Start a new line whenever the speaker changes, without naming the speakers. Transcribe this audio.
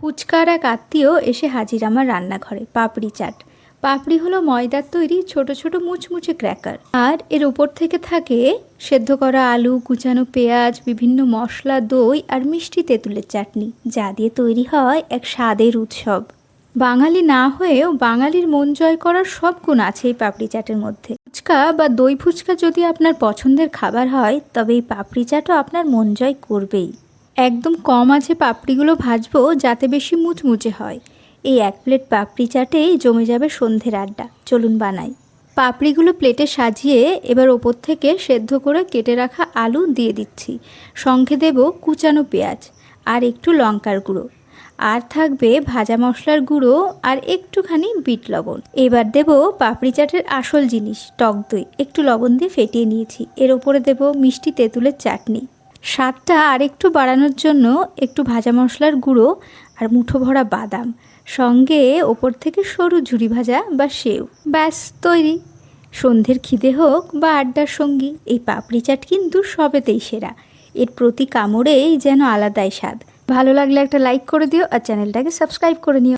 ফুচকার এক আত্মীয় এসে হাজির আমার রান্নাঘরে। পাপড়ি চাট। পাপড়ি হলো ময়দার তৈরি ছোট ছোট মুচমুচে ক্র্যাকার, আর এর ওপর থেকে থাকে সেদ্ধ করা আলু, কুচানো পেঁয়াজ, বিভিন্ন মশলা, দই আর মিষ্টি তেঁতুলের চাটনি, যা দিয়ে তৈরি হয় এক স্বাদের উৎসব। বাঙালি না হয়েও বাঙালির মন জয় করার সব গুণ আছে এই পাপড়ি চাটের মধ্যে। ফুচকা বা দই ফুচকা যদি আপনার পছন্দের খাবার হয়, তবে এই পাপড়ি চাটও আপনার মন জয় করবেই। একদম কম আঁচে পাপড়িগুলো ভাজবো যাতে বেশি মুচমুচে হয়। এই এক প্লেট পাপড়ি চাটেই জমে যাবে সন্ধ্যের আড্ডা। চলুন বানাই। পাপড়িগুলো প্লেটে সাজিয়ে এবার ওপর থেকে সেদ্ধ করে কেটে রাখা আলু দিয়ে দিচ্ছি। সঙ্গে দেব কুচানো পেঁয়াজ আর একটু লঙ্কার গুঁড়ো, আর থাকবে ভাজা মশলার গুঁড়ো আর একটুখানি বিট লবণ। এবার দেব পাপড়ি চাটের আসল জিনিস, টক দই। একটু লবণ দিয়ে ফেটিয়ে নিয়েছি। এর ওপরে দেব মিষ্টি তেঁতুলের চাটনি। স্বাদটা আরেকটু বাড়ানোর জন্য একটু ভাজা মশলার গুঁড়ো আর মুঠো ভরা বাদাম, সঙ্গে ওপর থেকে সরু ঝুরি ভাজা বা সেও। ব্যাস তৈরি। সন্ধ্যের খিদে হোক বা আড্ডার সঙ্গী, এই পাপড়ি চাট কিন্তু সবেতেই সেরা। এর প্রতি কামড়েই যেন আলাদাই স্বাদ। ভালো লাগলে একটা লাইক করে দিও আর চ্যানেলটাকে সাবস্ক্রাইব করে নিও।